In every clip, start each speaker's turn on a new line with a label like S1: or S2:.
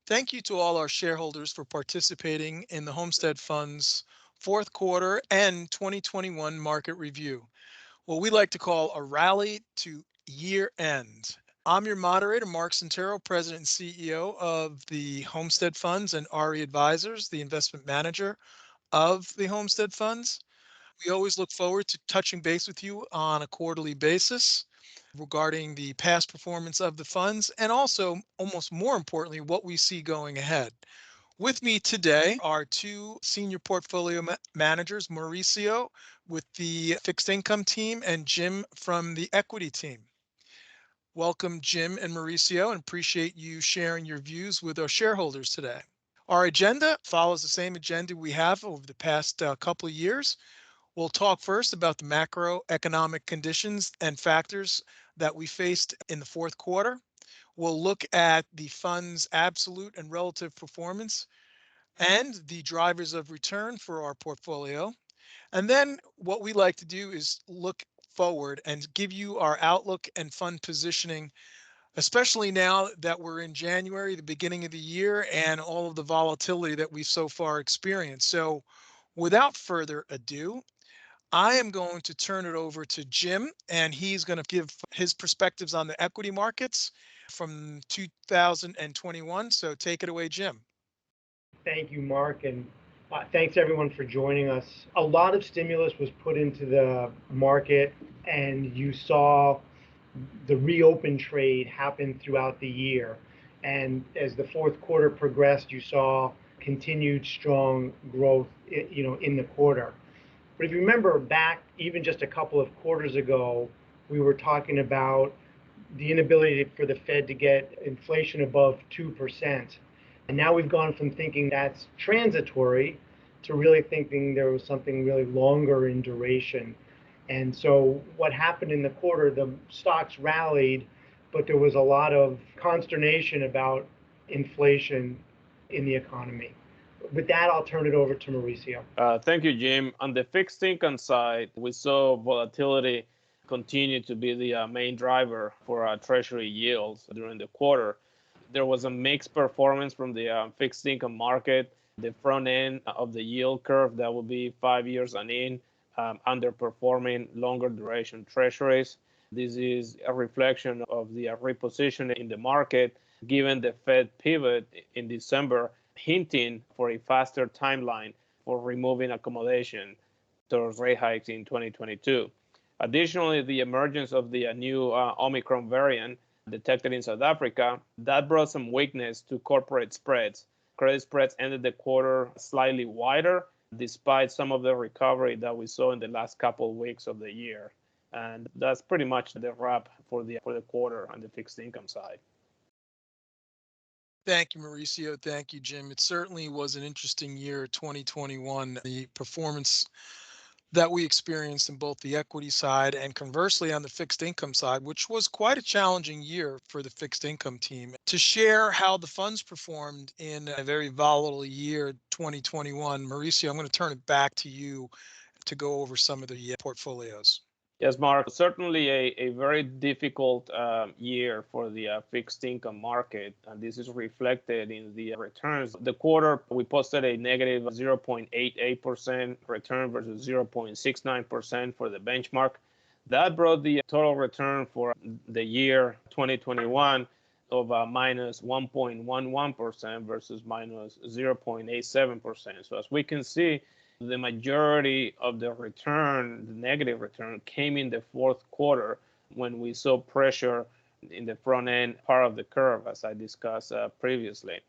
S1: Thank you to all our shareholders for participating in the Homestead Fund's fourth quarter and 2021 market review, what we like to call a rally to year end. I'm your moderator, Mark Santero, President and CEO of the Homestead Funds, and RE Advisors, the investment manager of the Homestead Funds. We always look forward to touching base with you on a quarterly basis regarding the past performance of the funds and also, almost more importantly, what we see going ahead. With me today are two senior portfolio managers, Mauricio with the fixed income team and Jim from the equity team. Welcome, Jim and Mauricio, and appreciate you sharing your views with our shareholders today. Our agenda follows the same agenda we have over the past couple of years. We'll talk first about the macroeconomic conditions and factors that we faced in the fourth quarter. We'll look at the fund's absolute and relative performance and the drivers of return for our portfolio. And then what we like to do is look forward and give you our outlook and fund positioning, especially now that we're in January, the beginning of the year, and all of the volatility that we've so far experienced. So without further ado, I am going to turn it over to Jim, and he's going to give his perspectives on the equity markets from 2021. So take it away, Jim.
S2: Thank you, Mark, and thanks everyone for joining us. A lot of stimulus was put into the market, and you saw the reopen trade happen throughout the year. And as the fourth quarter progressed, you saw continued strong growth, in the quarter. But if you remember back, even just a couple of quarters ago, we were talking about the inability for the Fed to get inflation above 2%. And now we've gone from thinking that's transitory to really thinking there was something really longer in duration. And so what happened in the quarter, the stocks rallied, but there was a lot of consternation about inflation in the economy. With that, I'll turn it over to Mauricio.
S3: Thank you, Jim. On the fixed income side, we saw volatility continue to be the main driver for treasury yields during the quarter. There was a mixed performance from the fixed income market. The front end of the yield curve, that will be 5 years and in, underperforming longer duration treasuries. This is a reflection of the repositioning in the market, given the Fed pivot in December, hinting for a faster timeline for removing accommodation towards rate hikes in 2022. Additionally, the emergence of the new Omicron variant detected in South Africa, that brought some weakness to corporate spreads. Credit spreads ended the quarter slightly wider, despite some of the recovery that we saw in the last couple of weeks of the year. And that's pretty much the wrap for the quarter on the fixed income side.
S1: Thank you, Mauricio. Thank you, Jim. It certainly was an interesting year, 2021. The performance that we experienced in both the equity side and conversely on the fixed income side, which was quite a challenging year for the fixed income team. To share how the funds performed in a very volatile year, 2021, Mauricio, I'm going to turn it back to you to go over some of the portfolios.
S3: Yes, Mark, certainly a very difficult year for the fixed income market, and this is reflected in the returns. The quarter, we posted a negative 0.88% return versus 0.69% for the benchmark. That brought the total return for the year 2021 of minus 1.11% versus minus 0.87%. So as we can see, the majority of the return, the negative return, came in the fourth quarter when we saw pressure in the front end part of the curve, as I discussed previously.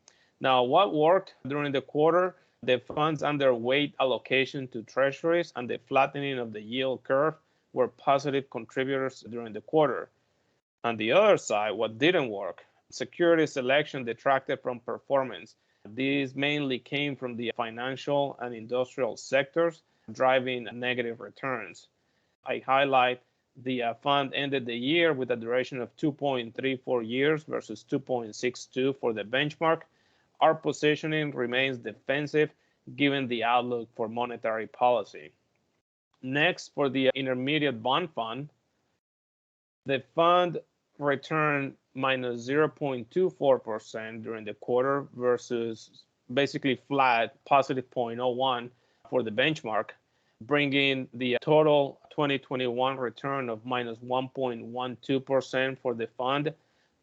S3: Now, what worked during the quarter? The funds underweight allocation to treasuries and the flattening of the yield curve were positive contributors during the quarter. On the other side, what didn't work? Security selection detracted from performance. These mainly came from the financial and industrial sectors, driving negative returns. I highlight the fund ended the year with a duration of 2.34 years versus 2.62 for the benchmark. Our positioning remains defensive given the outlook for monetary policy. Next, for the intermediate bond fund, the fund returned minus 0.24% during the quarter versus basically flat, positive 0.01 for the benchmark, bringing the total 2021 return of minus 1.12% for the fund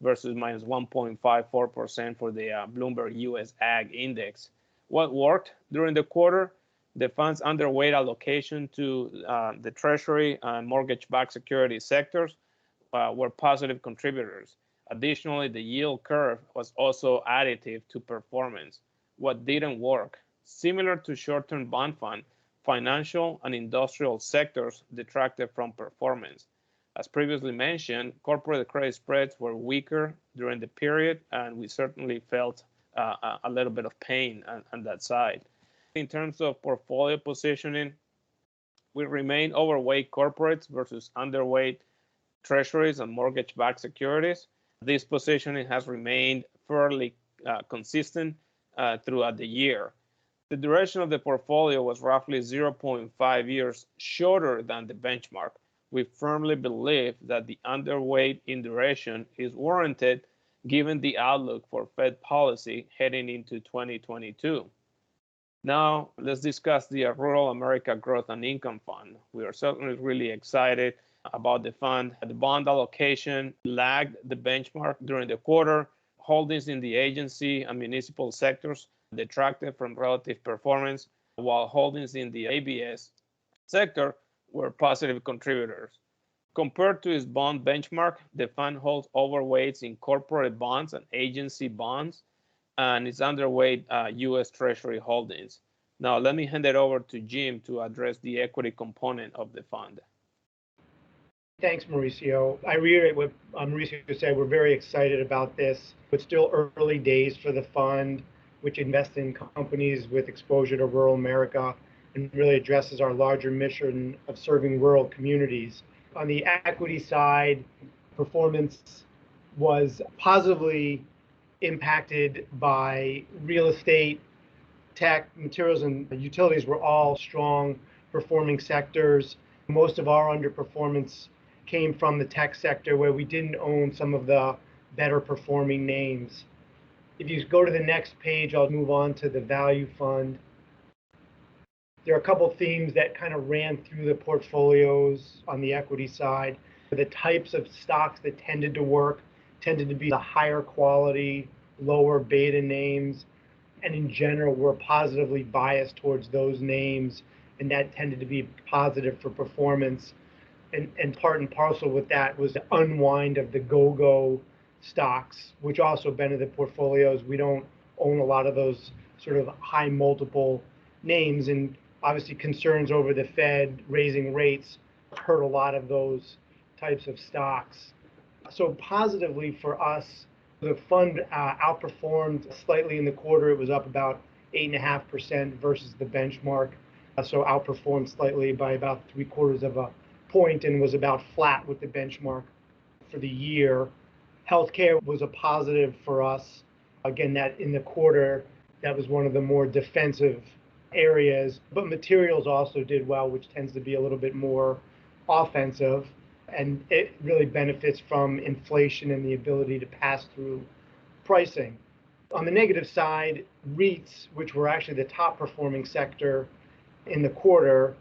S3: versus minus 1.54% for the Bloomberg US Ag Index. What worked during the quarter? The fund's underweight allocation to the Treasury and mortgage-backed security sectors were positive contributors. Additionally, the yield curve was also additive to performance. What didn't work? Similar to short-term bond fund, financial and industrial sectors detracted from performance. As previously mentioned, corporate credit spreads were weaker during the period, and we certainly felt a little bit of pain on that side. In terms of portfolio positioning, we remain overweight corporates versus underweight treasuries and mortgage-backed securities. This positioning has remained fairly consistent throughout the year. The duration of the portfolio was roughly 0.5 years shorter than the benchmark. We firmly believe that the underweight in duration is warranted given the outlook for Fed policy heading into 2022. Now, let's discuss the Rural America Growth and Income Fund. We are certainly really excited about the fund. The bond allocation lagged the benchmark during the quarter. Holdings in the agency and municipal sectors detracted from relative performance, while holdings in the ABS sector were positive contributors. Compared to its bond benchmark, the fund holds overweights in corporate bonds and agency bonds, and is underweight U.S. Treasury holdings. Now, let me hand it over to Jim to address the equity component of the fund.
S2: Thanks, Mauricio. I reiterate what Mauricio said. We're very excited about this. It's still early days for the fund, which invests in companies with exposure to rural America and really addresses our larger mission of serving rural communities. On the equity side, performance was positively impacted by real estate, tech, materials, and utilities were all strong performing sectors. Most of our underperformance came from the tech sector, where we didn't own some of the better performing names. If you go to the next page, I'll move on to the value fund. There are a couple themes that kind of ran through the portfolios on the equity side. The types of stocks that tended to work tended to be the higher quality, lower beta names, and in general were positively biased towards those names, and that tended to be positive for performance. And part and parcel with that was the unwind of the go-go stocks, which also benefited portfolios. We don't own a lot of those sort of high multiple names, and obviously concerns over the Fed raising rates hurt a lot of those types of stocks. So positively for us, the fund outperformed slightly in the quarter. It was up about 8.5% versus the benchmark. So outperformed slightly by about 0.75 of a point and was about flat with the benchmark for the year. Healthcare was a positive for us. Again, that in the quarter, that was one of the more defensive areas, but materials also did well, which tends to be a little bit more offensive, and it really benefits from inflation and the ability to pass through pricing. On the negative side, REITs, which were actually the top performing sector in the quarter,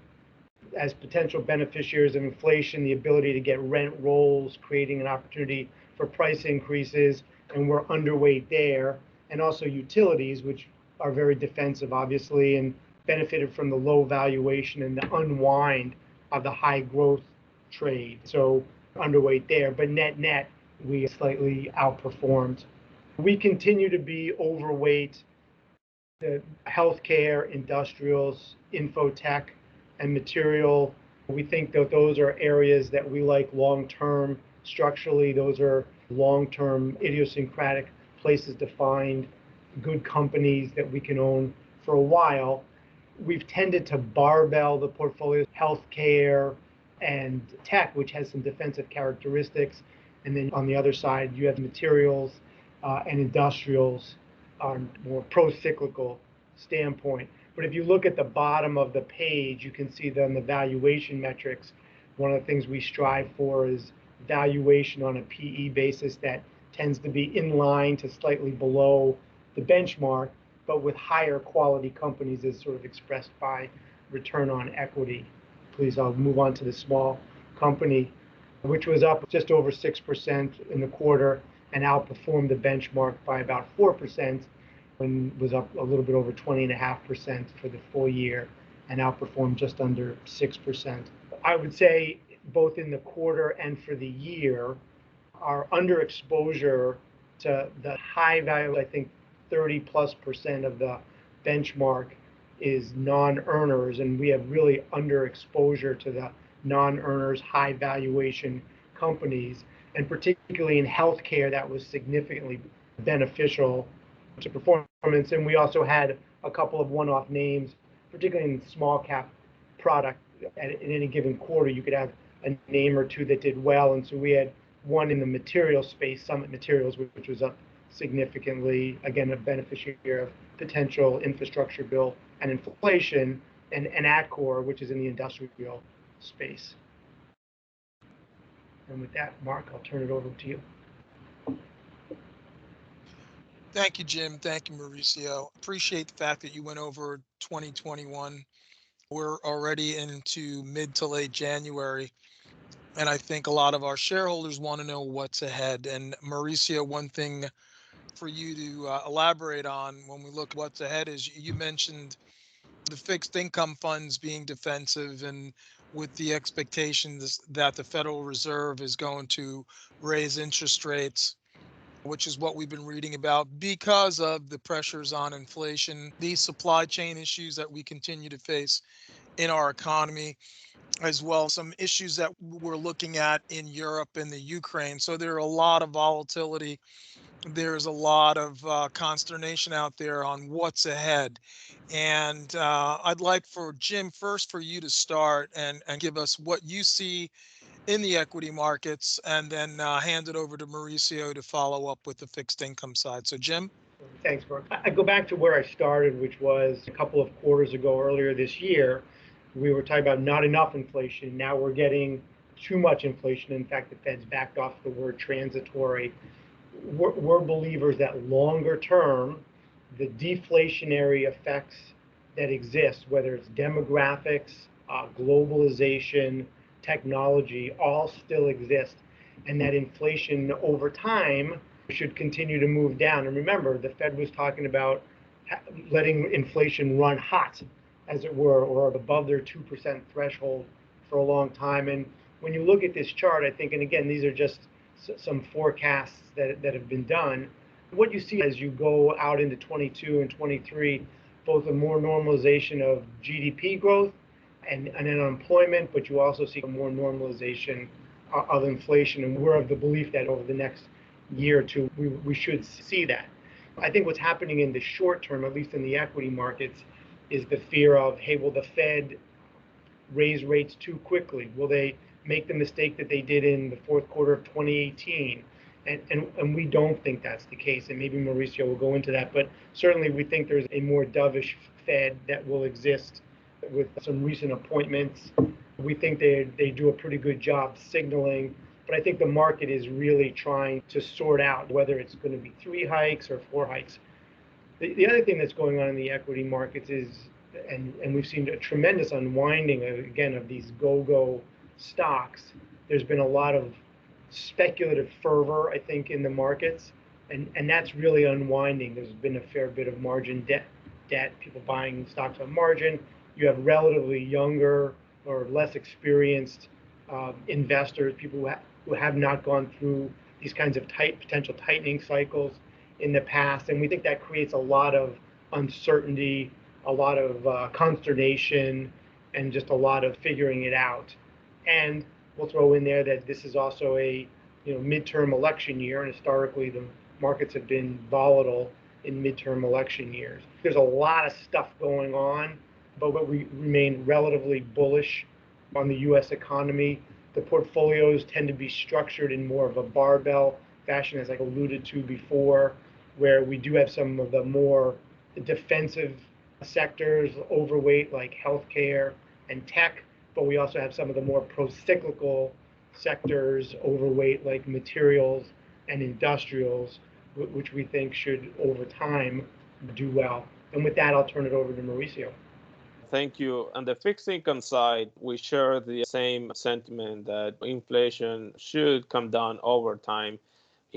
S2: as potential beneficiaries of inflation, the ability to get rent rolls, creating an opportunity for price increases, and we're underweight there. And also utilities, which are very defensive, obviously, and benefited from the low valuation and the unwind of the high growth trade. So underweight there, but net, we slightly outperformed. We continue to be overweight the healthcare, industrials, infotech, and material. We think that those are areas that we like long-term. Structurally, those are long-term idiosyncratic places to find good companies that we can own for a while. We've tended to barbell the portfolio, healthcare and tech, which has some defensive characteristics. And then on the other side, you have materials and industrials on more pro-cyclical standpoint. But if you look at the bottom of the page, you can see then the valuation metrics. One of the things we strive for is valuation on a PE basis that tends to be in line to slightly below the benchmark, but with higher quality companies as sort of expressed by return on equity. Please, I'll move on to the small company, which was up just over 6% in the quarter and outperformed the benchmark by about 4%, and was up a little bit over 20.5% for the full year and outperformed just under 6%. I would say both in the quarter and for the year, our underexposure to the high value, I think 30+% of the benchmark is non-earners, and we have really underexposure to the non-earners, high valuation companies, and particularly in healthcare, that was significantly beneficial to performance. And we also had a couple of one-off names, particularly in small cap product. In any given quarter, you could have a name or two that did well, and so we had one in the material space, Summit Materials, which was up significantly, again, a beneficiary of potential infrastructure bill and inflation, and Atcor, which is in the industrial space. And with that, Mark, I'll turn it over to you.
S1: Thank you, Jim. Thank you, Mauricio. Appreciate the fact that you went over 2021. We're already into mid to late January, and I think a lot of our shareholders want to know what's ahead. And Mauricio, one thing for you to elaborate on when we look what's ahead is you mentioned the fixed income funds being defensive, and with the expectations that the Federal Reserve is going to raise interest rates, which is what we've been reading about because of the pressures on inflation, these supply chain issues that we continue to face in our economy, as well as some issues that we're looking at in Europe and the Ukraine. So there are a lot of volatility. There's a lot of consternation out there on what's ahead. And I'd like for Jim first for you to start and give us what you see in the equity markets, and then hand it over to Mauricio to follow up with the fixed income side. So Jim?
S2: Thanks, Mark. I go back to where I started, which was a couple of quarters ago, earlier this year. We were talking about not enough inflation. Now we're getting too much inflation. In fact, the Fed's backed off the word transitory. We're believers that longer term, the deflationary effects that exist, whether it's demographics, globalization, technology, all still exist, and that inflation over time should continue to move down. And remember, the Fed was talking about letting inflation run hot, as it were, or above their 2% threshold for a long time. And when you look at this chart, I think, and again, these are just some forecasts that have been done, what you see as you go out into 22 and 23, both a more normalization of GDP growth and unemployment, but you also see more normalization of inflation. And we're of the belief that over the next year or two, we should see that. I think what's happening in the short term, at least in the equity markets, is the fear of, hey, will the Fed raise rates too quickly? Will they make the mistake that they did in the fourth quarter of 2018? And we don't think that's the case. And maybe Mauricio will go into that. But certainly we think there's a more dovish Fed that will exist with some recent appointments. We think they do a pretty good job signaling. But I think the market is really trying to sort out whether it's going to be 3 hikes or 4 hikes. The other thing that's going on in the equity markets is, and we've seen a tremendous unwinding, again, of these go-go stocks. There's been a lot of speculative fervor, I think, in the markets, and that's really unwinding. There's been a fair bit of margin debt, people buying stocks on margin. You have relatively younger or less experienced investors, people who have not gone through these kinds of potential tightening cycles in the past, and we think that creates a lot of uncertainty, a lot of consternation, and just a lot of figuring it out. And we'll throw in there that this is also a midterm election year, and historically the markets have been volatile in midterm election years. There's a lot of stuff going on, but we remain relatively bullish on the U.S. economy. The portfolios tend to be structured in more of a barbell fashion, as I alluded to before, where we do have some of the more defensive sectors, overweight like healthcare and tech, but we also have some of the more pro-cyclical sectors, overweight like materials and industrials, which we think should, over time, do well. And with that, I'll turn it over to Mauricio.
S3: Thank you. On the fixed income side, we share the same sentiment that inflation should come down over time.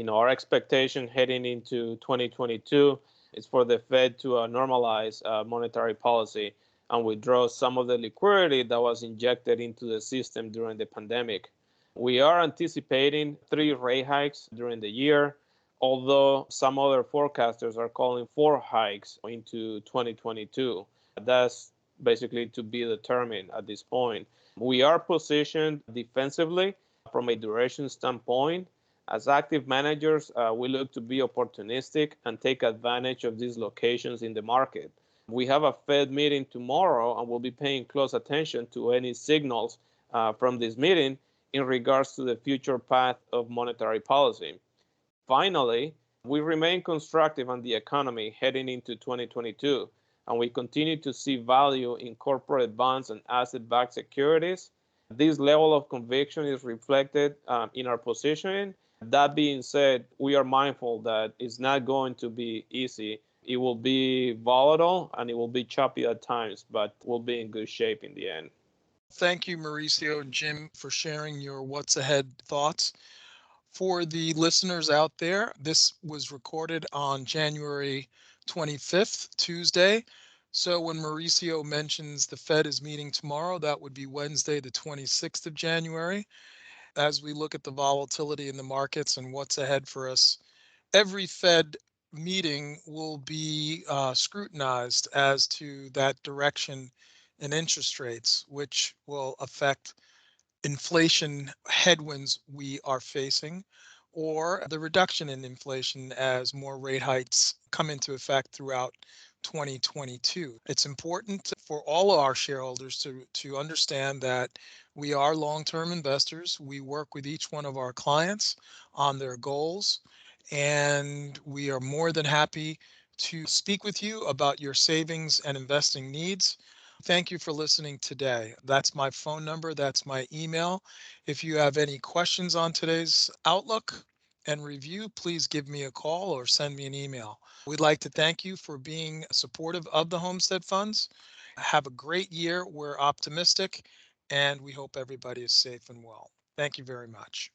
S3: Our expectation heading into 2022 is for the Fed to normalize monetary policy and withdraw some of the liquidity that was injected into the system during the pandemic. We are anticipating 3 rate hikes during the year, although some other forecasters are calling 4 hikes into 2022. That's basically to be determined at this point. We are positioned defensively from a duration standpoint. As active managers, we look to be opportunistic and take advantage of these locations in the market. We have a Fed meeting tomorrow, and we'll be paying close attention to any signals from this meeting in regards to the future path of monetary policy. Finally, we remain constructive on the economy heading into 2022, and we continue to see value in corporate bonds and asset-backed securities. This level of conviction is reflected in our positioning. That being said, we are mindful that it's not going to be easy. It will be volatile and it will be choppy at times, but we'll be in good shape in the end.
S1: Thank you, Mauricio and Jim, for sharing your what's ahead thoughts. For the listeners out there, this was recorded on January 25th, Tuesday. So when Mauricio mentions the Fed is meeting tomorrow, that would be Wednesday, the 26th of January. As we look at the volatility in the markets and what's ahead for us, every Fed meeting will be scrutinized as to that direction in interest rates, which will affect inflation headwinds we are facing, or the reduction in inflation as more rate hikes come into effect throughout 2022. It's important for all of our shareholders to understand that we are long-term investors. We work with each one of our clients on their goals, and we are more than happy to speak with you about your savings and investing needs. Thank you for listening today. That's my phone number. That's my email. If you have any questions on today's outlook and review, please give me a call or send me an email. We'd like to thank you for being supportive of the Homestead Funds. Have a great year. We're optimistic and we hope everybody is safe and well. Thank you very much.